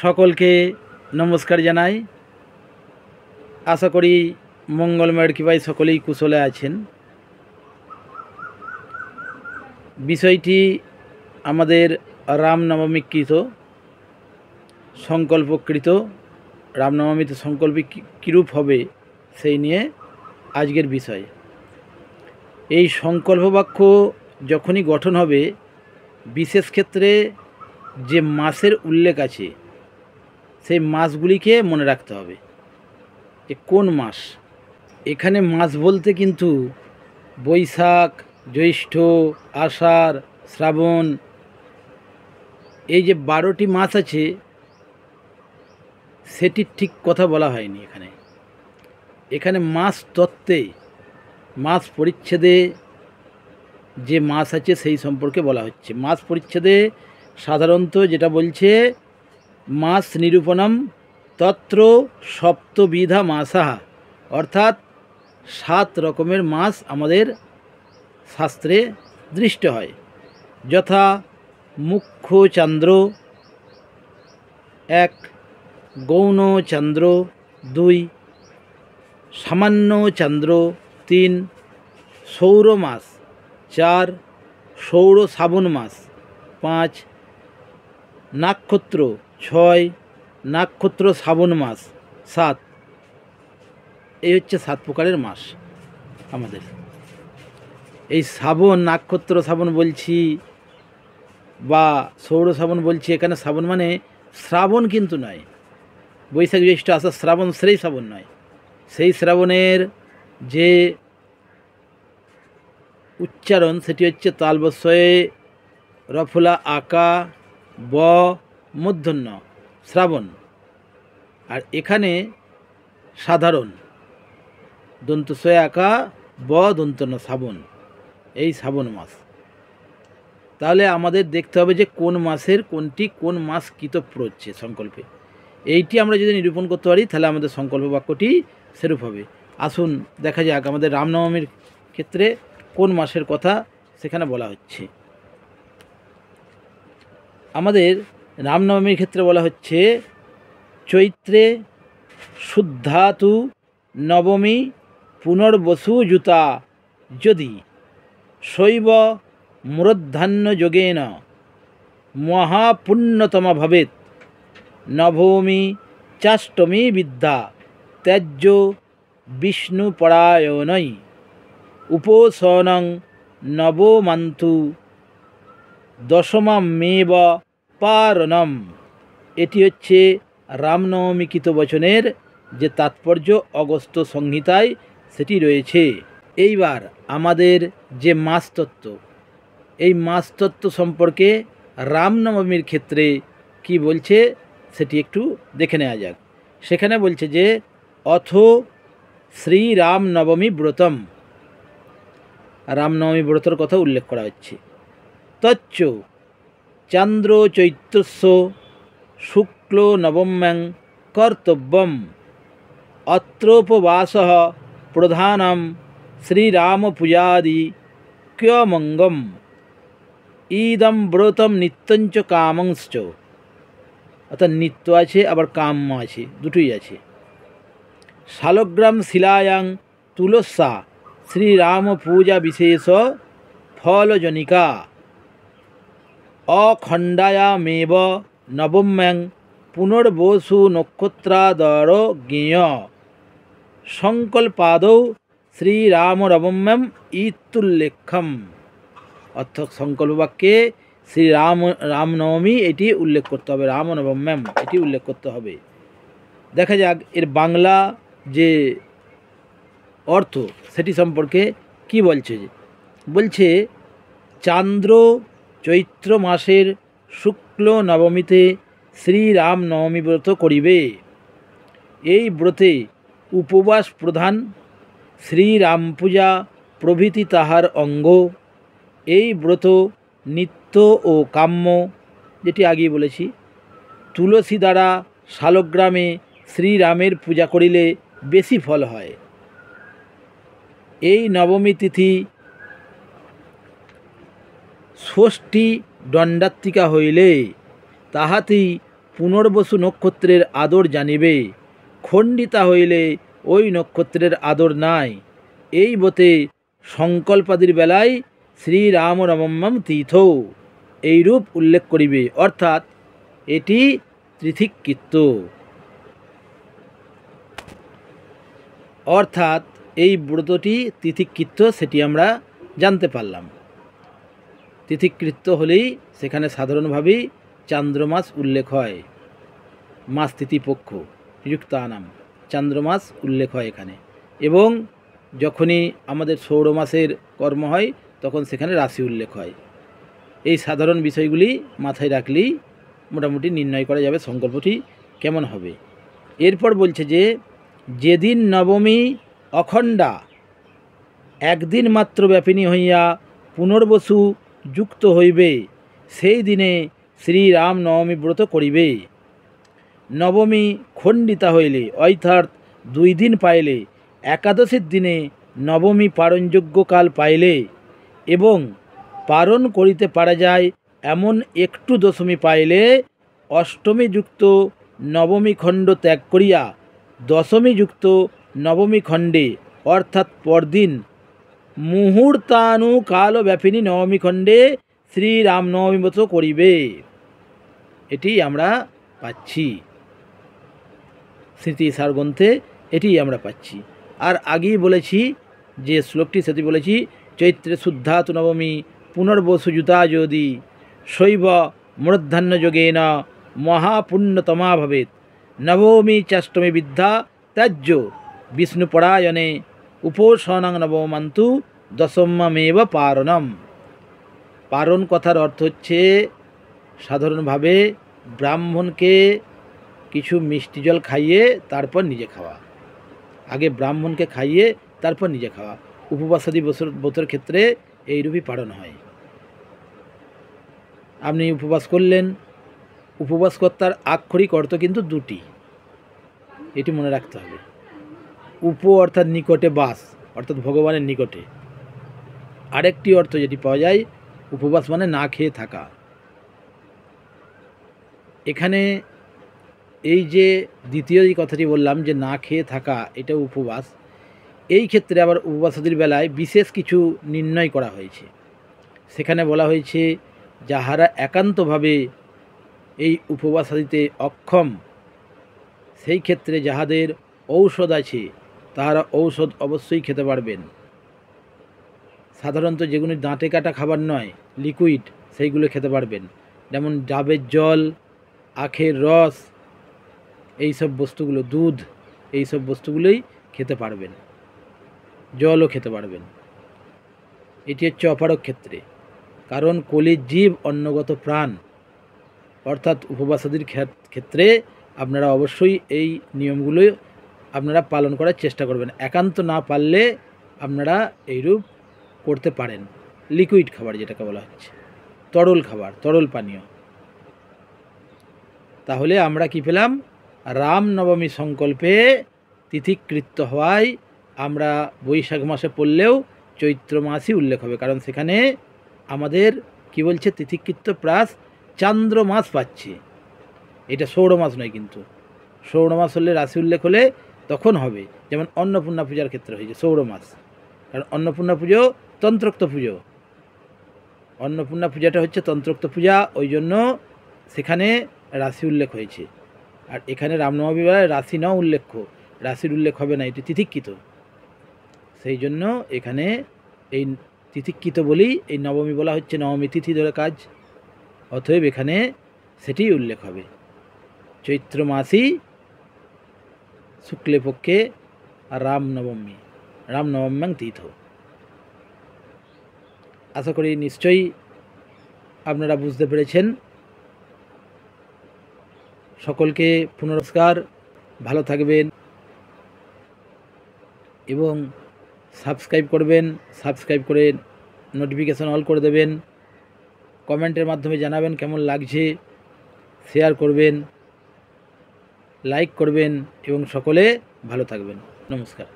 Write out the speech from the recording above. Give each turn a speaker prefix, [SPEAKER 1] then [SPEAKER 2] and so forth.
[SPEAKER 1] সকলকে নমস্কার জানাই। আশা করি মঙ্গলময়ের কৃপায় সকলেই কুশলে আছেন। বিষয়টি আমাদের রামনবমীকৃত সংকল্পকৃত রামনবমীতে সংকল্প কীরূপ হবে সেই নিয়ে আজকের বিষয়। এই সংকল্প বাক্য যখনই গঠন হবে, বিশেষ ক্ষেত্রে যে মাসের উল্লেখ আছে সেই মাসগুলিকে মনে রাখতে হবে যে কোন মাস। এখানে মাস বলতে কিন্তু বৈশাখ, জ্যৈষ্ঠ, আষাঢ়, শ্রাবণ, এই যে 12টি মাস আছে সেটির ঠিক কথা বলা হয়নি। এখানে মাস তত্ত্বে, মাস পরিচ্ছেদে যে মাস আছে সেই সম্পর্কে বলা হচ্ছে। মাস পরিচ্ছেদে সাধারণত যেটা বলছে, মাস নিরূপণম তত্র সপ্তবিধা মাসাহা, অর্থাৎ 7 রকমের মাস আমাদের শাস্ত্রে দৃষ্ট হয়। যথা মুখ্য চন্দ্র 1, গৌণ চন্দ্র 2, সামান্য চন্দ্র 3, সৌর মাস 4, সৌর শ্রাবণ মাস 5, নক্ষত্র 6, নক্ষত্র শ্রাবণ মাস 7। এই হচ্ছে 7 প্রকারের মাস আমাদের। এই শ্রাবণ, নক্ষত্র শ্রাবণ বলছি বা সৌর শ্রাবণ বলছি, এখানে শ্রাবণ মানে শ্রাবণ কিন্তু নয়, বৈশাখ জ্যৈষ্ঠ আষাঢ় শ্রাবণ সেই শ্রাবণ নয়। সেই শ্রাবণের যে উচ্চারণ সেটি হচ্ছে তালবস্যয়ে রফলা আকা ব মূর্ধন্য শ্রাবণ। আর এখানে সাধারণ দন্তস্বয়ে আকা ব দন্তন্য শ্রাবণ, এই শ্রাবণ মাস। তাহলে আমাদের দেখতে হবে যে কোন মাসের কোনটি কোন মাস কৃত প্রচ্ছে সংকল্পে। এইটি আমরা যদি নিরূপণ করতে পারি তাহলে আমাদের সংকল্প বাক্যটি সেরূপ হবে। আসুন দেখা যাক আমাদের রামনবমীর ক্ষেত্রে কোন মাসের কথা সেখানে বলা হচ্ছে। আমাদের রামনবমীর ক্ষেত্রে বলা হচ্ছে চৈত্রে শুদ্ধাতু নবমী পুনর্বসু জুতা যদি শৈব মূর্ধান্য যোগেন মহাপুণ্যতমা ভবেত নবমী চাষ্টমী বিদ্যা ত্যাজ্য বিষ্ণুপরায়ণৈ উপাসনং নবমান্তু দশমামেব পারণম। এটি হচ্ছে রামনবমীকৃত বচনের যে তাৎপর্য অগস্ত্য সংহিতায় সেটি রয়েছে। এইবার আমাদের যে মাসতত্ত্ব, এই মাসতত্ত্ব সম্পর্কে রামনবমীর ক্ষেত্রে কি বলছে সেটি একটু দেখে নেওয়া যাক। সেখানে বলছে যে অথ শ্রীরামনবমী ব্রতম, রামনবমী ব্রতর কথা উল্লেখ করা হচ্ছে। তচ্চ চন্দ্র চৈত্রস্য শুক্ল নবম্যাং কর্তব্যম অত্রোপবাসঃ প্রধানম শ্রীরামপূজাদি ক্যমঙ্গম ইদম ব্রতম নিত্যঞ্চ কামংশ্চ। অর্থাৎ নিত্য আছে আবার কাম্য আছে, দুটোই আছে। শালগ্রাম শিলায়াং তুলসা শ্রীরাম পূজা বিশেষ ফলজনিকা অখণ্ডায়ামেব নবম্যাং পুনর্বসু নক্ষত্রাদর জ্ঞেয় সংকল্পাদৌ শ্রীরাম নবম্যাম ইত্যুল্লেখ্যম। অর্থাৎ সংকল্প বাক্যে রামনবমী এটি উল্লেখ করতে হবে, রাম নবম্যাম এটি উল্লেখ করতে হবে। দেখা যাক এর বাংলা যে অর্থ সেটি সম্পর্কে কি বলছে। বলছে চান্দ্র চৈত্র মাসের শুক্ল নবমীতে শ্রীরাম নবমী ব্রত করিবে। এই ব্রতে উপবাস প্রধান, শ্রীরাম পূজা প্রভৃতি তাহার অঙ্গ। এই ব্রত নিত্য ও কাম্য, যেটি আগেই বলেছি। তুলসী দ্বারা শালগ্রামে শ্রীরামের পূজা করিলে বেশি ফল হয়। এই নবমী তিথি ষষ্ঠী দণ্ডাত্মিকা হইলে তাহাতেই পুনর্বসু নক্ষত্রের আদর জানিবে, খণ্ডিতা হইলে ওই নক্ষত্রের আদর নাই। এই বতে সংকল্পাদির বেলায় শ্রীরাম রমম্যম তীর্থ এইরূপ উল্লেখ করিবে, অর্থাৎ এটি ত্রিধিকৃত্য। অর্থাৎ এই ব্রতটি তিথিকৃত্য সেটি আমরা জানতে পারলাম। তিথিকৃত্য হলেই সেখানে সাধারণভাবেই চান্দ্রমাস উল্লেখ হয়, মাস তিথিপক্ষ যুক্তানাম চান্দ্রমাস উল্লেখ হয় এখানে। এবং যখনই আমাদের সৌরমাসের কর্ম হয় তখন সেখানে রাশি উল্লেখ হয়। এই সাধারণ বিষয়গুলি মাথায় রাখলেই মোটামুটি নির্ণয় করা যাবে সংকল্পটি কেমন হবে। এরপর বলছে যে যেদিন নবমী অখণ্ডা একদিন মাত্র ব্যাপিনী হইয়া পুনর্বসু যুক্ত হইবে, সেই দিনে শ্রীরাম নবমী ব্রত করিবে। নবমী খণ্ডিতা হইলে অর্থাৎ 2 দিন পাইলে, একাদশীর দিনে নবমী পারণযোগ্য কাল পাইলে এবং পারণ করিতে পারা যায় এমন একটু দশমী পাইলে, অষ্টমী যুক্ত নবমী খণ্ড ত্যাগ করিয়া দশমী যুক্ত নবমী খণ্ডে অর্থাৎ পরদিন মুহূর্তানুকাল ব্যাপিনী নবমী খণ্ডে শ্রীরামনবমী ব্রত করিবে। এটি আমরা পাচ্ছি স্মৃতিসার গ্রন্থে, এটি আমরা পাচ্ছি। আর আগেই বলেছি যে শ্লোকটি সেটি বলেছি, চৈত্রে শুদ্ধাতু নবমী পুনর্বসুযুতা যদি শৈব মূর্ধান্য যোগেন মহাপুণ্যতমা ভবেত, নবমী চাষ্টমী বিদ্যা ত্যাজ্য বিষ্ণুপরায়ণে উপাসনং নবমান্তু দশমমেব পারণম। পারণ কথার অর্থ হচ্ছে সাধারণভাবে ব্রাহ্মণকে কিছু মিষ্টি জল খাইয়ে তারপর নিজে খাওয়া, আগে ব্রাহ্মণকে খাইয়ে তারপর নিজে খাওয়া। উপবাসাদি ব্রতের ক্ষেত্রে এইরূপই পালন হয়। আপনি উপবাস করলেন, উপবাস কর্তার আক্ষরিক অর্থ কিন্তু দুটি, এটি মনে রাখতে হবে। উপ অর্থাৎ নিকটে বাস, অর্থাৎ ভগবানের নিকটে। আরেকটি অর্থ যেটি পাওয়া যায়, উপবাস মানে না খেয়ে থাকা। এখানে এই যে দ্বিতীয় এই কথাটি বললাম যে না খেয়ে থাকা, এটা উপবাস। এই ক্ষেত্রে আবার উপবাসাদির বেলায় বিশেষ কিছু নির্ণয় করা হয়েছে। সেখানে বলা হয়েছে যাহারা একান্তভাবে এই উপবাসাদিতে অক্ষম, সেই ক্ষেত্রে যাহাদের ঔষধ আছে তাহারা ঔষধ অবশ্যই খেতে পারবেন। সাধারণত যেগুলো দাঁতে কাটা খাবার নয়, লিকুইড, সেইগুলো খেতে পারবেন। যেমন ডাবের জল, আখের রস, এইসব বস্তুগুলো, দুধ, এইসব বস্তুগুলোই খেতে পারবেন, জলও খেতে পারবেন। এটি হচ্ছে অপারক ক্ষেত্রে, কারণ কলির জীব অন্নগত প্রাণ, অর্থাৎ উপবাসাদির ক্ষেত্রে আপনারা অবশ্যই এই নিয়মগুলো আপনারা পালন করার চেষ্টা করবেন। একান্ত না পারলে আপনারা এইরূপ করতে পারেন। লিকুইড খাবার যেটাকে বলা হচ্ছে, তরল খাবার, তরল পানীয়। তাহলে আমরা কি পেলাম? রামনবমী সংকল্পে তিথিকৃত্য হওয়ায় আমরা বৈশাখ মাসে পড়লেও চৈত্র মাসই উল্লেখ হবে, কারণ সেখানে আমাদের কি বলছে, তিথিকৃত্য প্লাস চান্দ্র মাস পাচ্ছে। এটা সৌর মাস নয়, কিন্তু সৌর মাস হলে রাশি উল্লেখ হলে তখন হবে। যেমন অন্নপূর্ণা পূজার ক্ষেত্রে হয়েছে সৌর মাস, কারণ অন্নপূর্ণা পুজো তন্ত্রোক্ত পুজো, অন্নপূর্ণা পূজাটা হচ্ছে তন্ত্রোক্ত পূজা, ওই জন্য সেখানে রাশি উল্লেখ হয়েছে। আর এখানে রামনবমী বেলায় রাশি নাও উল্লেখ্য, রাশির উল্লেখ হবে না, এটি তিথিকৃত। সেই জন্য এখানে এই তিথিকৃত বলেই এই নবমী বলা হচ্ছে, নবমী তিথি ধরে কাজ, অতএব এখানে সেটিই উল্লেখ হবে। চৈত্র মাসই শুক্লে পক্ষে রামনবমী, রামনবম্যাং তীর্থ। আশা করি নিশ্চয়ই আপনারা বুঝতে পেরেছেন। সকলকে পুনস্কার, ভালো থাকবেন এবং সাবস্ক্রাইব করবেন, সাবস্ক্রাইব করে নোটিফিকেশন অল করে দেবেন। কমেন্টের মাধ্যমে জানাবেন কেমন লাগছে, শেয়ার করবেন, লাইক করবেন এবং সকলে ভালো থাকবেন। নমস্কার।